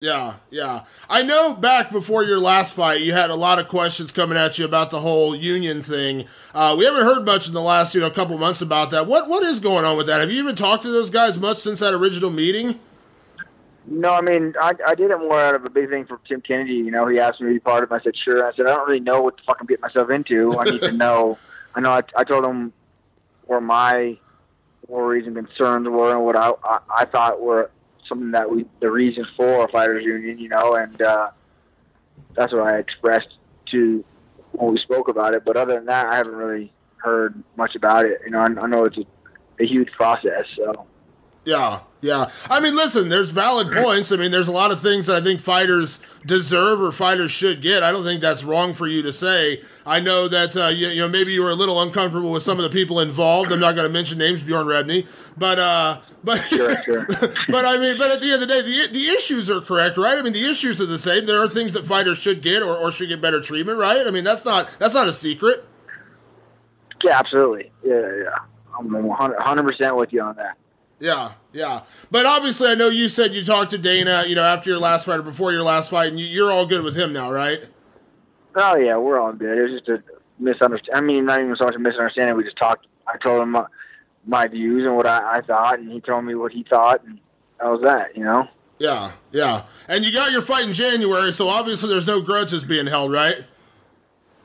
Yeah, yeah. I know back before your last fight, you had a lot of questions coming at you about the whole union thing. We haven't heard much in the last, couple months about that. What is going on with that? Have you even talked to those guys much since that original meeting? No, I mean, I did it more out of a big thing for Tim Kennedy. He asked me to be part of it. I said, sure. I said, I don't really know what the fuck I'm getting myself into. I need to know. I told him where my worries and concerns were and what I thought were something that the reason for a fighters union, and that's what I expressed to when we spoke about it. But other than that, I haven't really heard much about it. I know it's a huge process. So yeah. I mean, listen, there's valid points. I mean, there's a lot of things that I think fighters deserve or fighters should get. I don't think that's wrong for you to say. I know that maybe you were a little uncomfortable with some of the people involved. I'm not going to mention names, Bjorn Rebney, but sure. but I mean, but at the end of the day, the issues are correct, right? I mean, the issues are the same. There are things that fighters should get or should get better treatment, right? I mean, that's not a secret. Yeah, absolutely. Yeah. I'm 100% with you on that. Yeah. But obviously, I know you said you talked to Dana, after your last fight or before your last fight, and you're all good with him now, right? Oh, yeah, we're all good. It was just a misunderstanding. I mean, not even so much a misunderstanding. We just talked. I told him my views and what I thought, and he told me what he thought, and that was that, Yeah. And you got your fight in January, so obviously there's no grudges being held, right?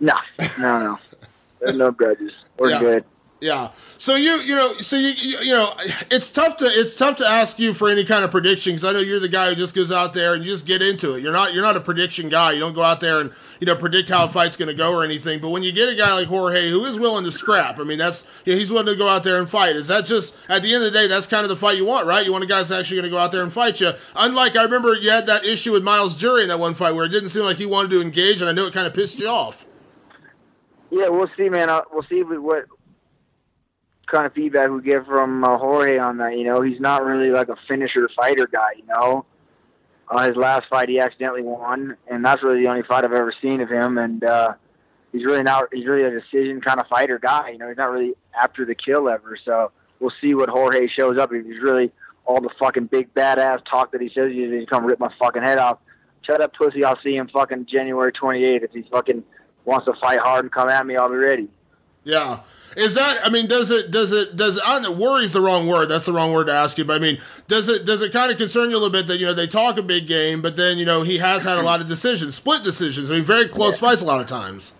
No. There's no grudges. We're good. Yeah. So it's tough to ask you for any kind of prediction because I know you're the guy who just goes out there and you just get into it. You're not a prediction guy. You don't go out there and predict how a fight's going to go or anything. But when you get a guy like Jorge who is willing to scrap, I mean he's willing to go out there and fight. Is that just at the end of the day that's kind of the fight you want, right? You want a guy that's actually going to go out there and fight you. Unlike I remember you had that issue with Miles Jury in that one fight where it didn't seem like he wanted to engage, and I know it kind of pissed you off. Yeah, we'll see, man. We'll see what kind of feedback we get from Jorge on that. He's not really like a finisher fighter guy. His last fight he accidentally won, and that's really the only fight I've ever seen of him. And he's really a decision kind of fighter guy. He's not really after the kill ever. So we'll see what Jorge shows up. If he's really all the fucking big badass talk that he says he's going to come rip my fucking head off. Shut up, pussy. I'll see him fucking January 28th. If he fucking wants to fight hard and come at me, I'll be ready. Yeah. Is that, I mean, does it, I don't know, worry's the wrong word. That's the wrong word to ask you. But I mean, does it kind of concern you a little bit that, they talk a big game, but then, he has had a lot of split decisions. I mean, very close fights a lot of times.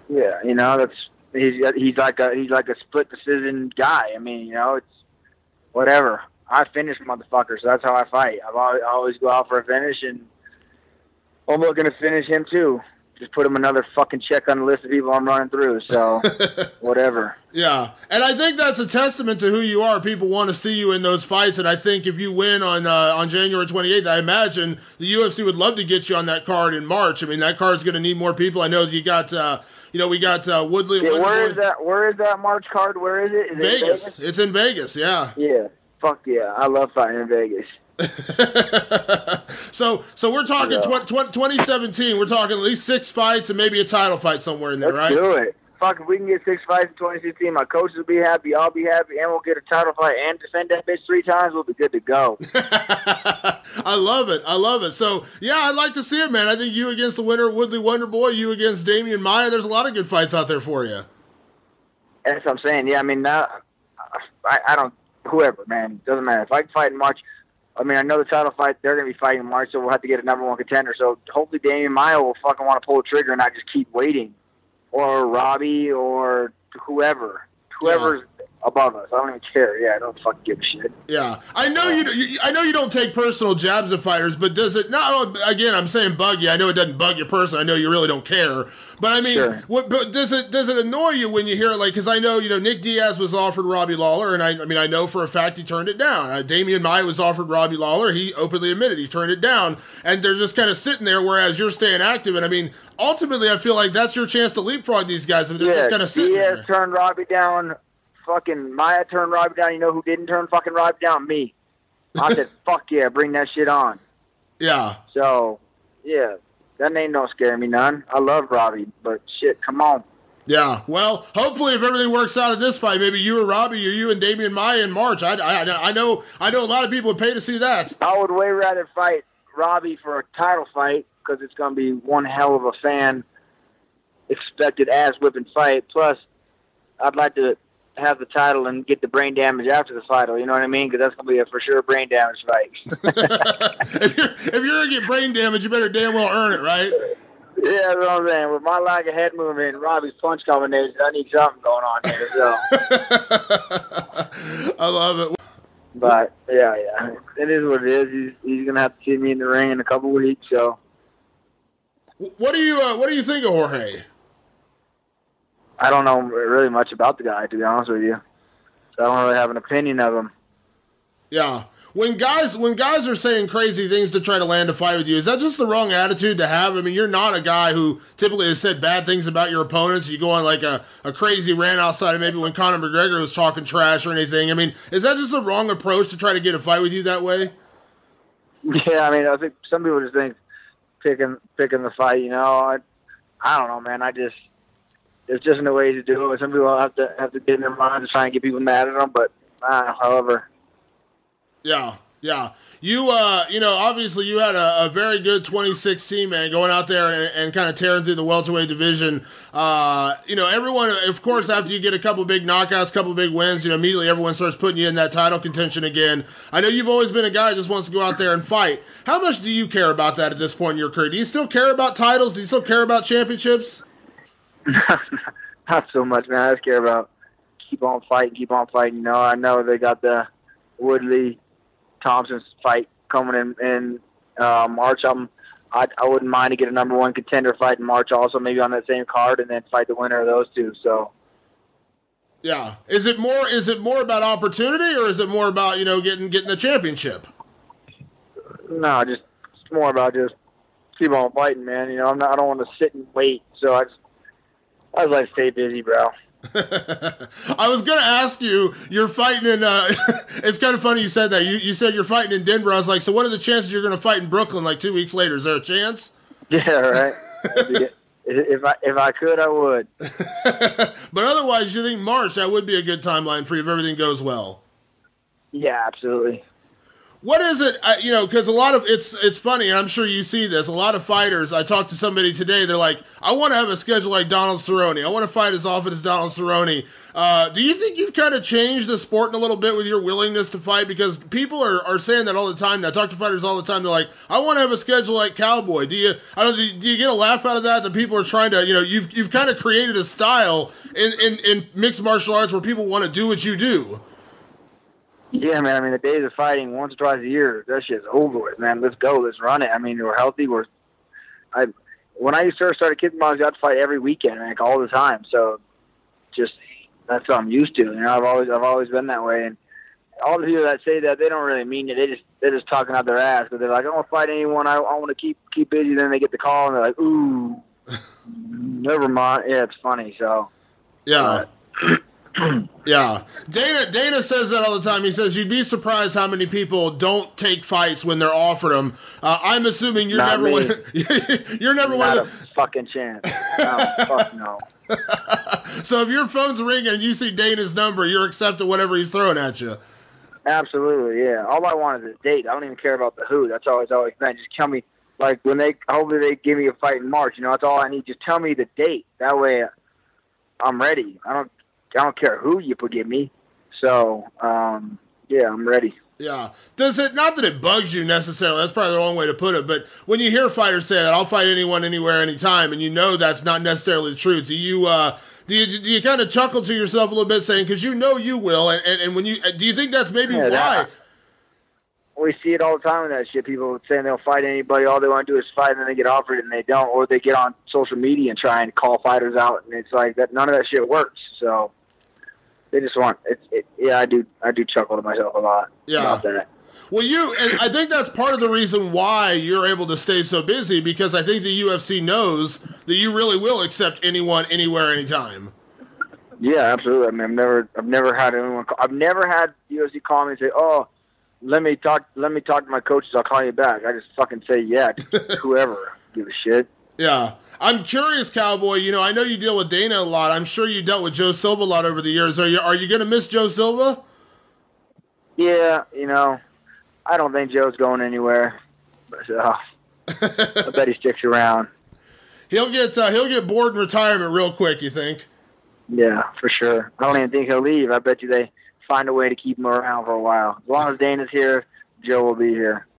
Yeah. He's like a split decision guy. I mean, it's whatever. I finish motherfuckers. So that's how I fight. I always go out for a finish, and I'm looking to finish him too. Just put him another fucking check on the list of people I'm running through. So, whatever. Yeah. And I think that's a testament to who you are. People want to see you in those fights. And I think if you win on January 28th, I imagine the UFC would love to get you on that card in March. I mean, that card's going to need more people. I know you got, we got Woodley. Yeah, where is that March card? Where is it? Is Vegas. It Vegas? It's in Vegas. Yeah. Yeah. Fuck yeah. I love fighting in Vegas. So we're talking 2017. We're talking at least 6 fights and maybe a title fight somewhere in there, Let's right? do it. Fuck, if we can get 6 fights in 2016, my coaches will be happy, I'll be happy, and we'll get a title fight and defend that bitch 3 times. We'll be good to go. I love it. So yeah, I'd like to see it, man. I think you against the winner, Woodley Wonderboy, you against Damian Maia. There's a lot of good fights out there for you. That's what I'm saying. Yeah, I mean, I don't. Whoever, man, doesn't matter. If I can fight in March. I mean, I know the title fight, they're going to be fighting in March, so we'll have to get a number 1 contender. So hopefully Damian Maia will fucking want to pull the trigger and not just keep waiting. Or Robbie or whoever. Whoever's above us. I don't even care. Yeah, I don't fucking give a shit. Yeah. I know you don't take personal jabs at fighters, but does it not, again, I'm saying bug you. I know it doesn't bug your person. I know you really don't care. But I mean, sure. But does it annoy you when you hear like, because I know, Nick Diaz was offered Robbie Lawler, and I know for a fact he turned it down. Damian Maia was offered Robbie Lawler. He openly admitted he turned it down, and they're just kind of sitting there, whereas you're staying active. And I mean, ultimately, I feel like that's your chance to leapfrog these guys. They're just kind of sitting there. Diaz turned Robbie down. Fucking Maia turned Robbie down. You know who didn't turn fucking Robbie down? Me. I said, fuck yeah, bring that shit on. Yeah. So, yeah, that ain't no scare me none. I love Robbie, but shit, come on. Yeah, well, hopefully if everything works out in this fight, maybe you or Robbie or you and Damian Maia in March. I know a lot of people would pay to see that. I would way rather fight Robbie for a title fight because it's going to be one hell of a fan expected ass whipping fight. Plus, I'd like to have the title and get the brain damage after the fight. You know what I mean? Because that's going to be a for sure brain damage fight. If you're going to get brain damage, you better damn well earn it, right? Yeah, that's what I'm saying. With my lack of head movement and Robbie's punch combination, I need something going on here. So. I love it. But yeah, it is what it is. He's gonna have to see me in the ring in a couple weeks. So, what do you think of Jorge? I don't know really much about the guy, to be honest with you. So I don't really have an opinion of him. Yeah. When guys are saying crazy things to try to land a fight with you, is that just the wrong attitude to have? I mean, you're not a guy who typically has said bad things about your opponents. You go on like a crazy rant outside of maybe when Conor McGregor was talking trash or anything. I mean, is that just the wrong approach to try to get a fight with you that way? Yeah, I mean, I think some people just think picking the fight. You know, I don't know, man. There's just no way to do it. Some people have to get in their minds to try and get people mad at them, but however. Yeah. You obviously you had a very good 2016, man, going out there and kind of tearing through the welterweight division. Everyone, of course, after you get a couple big knockouts, couple big wins, immediately everyone starts putting you in that title contention again. I know you've always been a guy who just wants to go out there and fight. How much do you care about that at this point in your career? Do you still care about titles? Do you still care about championships? Not so much, man. I just care about keep on fighting. I know they got the Woodley Thompson's fight coming in March. I wouldn't mind to get a number one contender fight in March also, maybe on that same card, and then fight the winner of those two. So, yeah, is it more about opportunity, or is it more about getting the championship? No, just it's more about just keep on fighting, man. I don't want to sit and wait. So I just like to stay busy, bro. I was going to ask you, you're fighting in, it's kind of funny you said that. You said you're fighting in Denver. I was like, so what are the chances you're going to fight in Brooklyn like 2 weeks later? Is there a chance? Yeah, right. If I could, I would. But otherwise, you think March, that would be a good timeline for you if everything goes well? Yeah, absolutely. What is it, because a lot of, it's funny, and I'm sure you see this, a lot of fighters, I talked to somebody today, they're like, I want to have a schedule like Donald Cerrone. I want to fight as often as Donald Cerrone. Do you think you've kind of changed the sport in a little bit with your willingness to fight? Because people are saying that all the time. I talk to fighters all the time. They're like, I want to have a schedule like Cowboy. Do you get a laugh out of that? That people are trying to, you've kind of created a style in mixed martial arts where people want to do what you do. Yeah, man. I mean, the days of fighting once or twice a year, that shit's over with, man. Let's go. Let's run it. I mean, we're healthy. When I first started kickboxing, I'd fight every weekend, like all the time. So, just that's what I'm used to. I've always been that way. And all the people that say that, they don't really mean it. They're just talking out their ass. But they're like, I don't want to fight anyone. I want to keep busy. Then they get the call and they're like, ooh, never mind. Yeah, it's funny. So, yeah. Yeah. Dana says that all the time. He says you'd be surprised how many people don't take fights when they're offered them. I'm assuming you're Not never me. you're never not one a of the... fucking chance. No, fuck no. So if your phone's ringing and you see Dana's number, you're accepting whatever he's throwing at you. Absolutely, yeah. All I want is a date. I don't even care about the who. That's always been. Just tell me, like, hopefully they give me a fight in March. That's all I need. Just tell me the date. That way I'm ready. I don't care who you give me. So, yeah, I'm ready. Yeah. Does it, not that it bugs you necessarily, that's probably the wrong way to put it, but when you hear fighters say that, I'll fight anyone, anywhere, anytime, and that's not necessarily the truth, do you kind of chuckle to yourself a little bit saying, because you will, and when do you think that's maybe why? We see it all the time with that shit. People saying they'll fight anybody, all they want to do is fight, and then they get offered it and they don't, or they get on social media and try and call fighters out, and it's like that. None of that shit works, so... They just want it. Yeah, I do chuckle to myself a lot about that. Well, and I think that's part of the reason why you're able to stay so busy, because I think the UFC knows that you really will accept anyone, anywhere, anytime. Yeah, absolutely. I mean, I've never had anyone. I've never had UFC call me and say, "Oh, let me talk to my coaches. I'll call you back." I just fucking say, "Yeah," whoever. Give a shit. Yeah. I'm curious, Cowboy. I know you deal with Dana a lot. I'm sure you dealt with Joe Silva a lot over the years. Are you going to miss Joe Silva? Yeah, I don't think Joe's going anywhere. So, I bet he sticks around. He'll get bored in retirement real quick, you think? Yeah, for sure. I don't even think he'll leave. I bet you they find a way to keep him around for a while. As long as Dana's here, Joe will be here.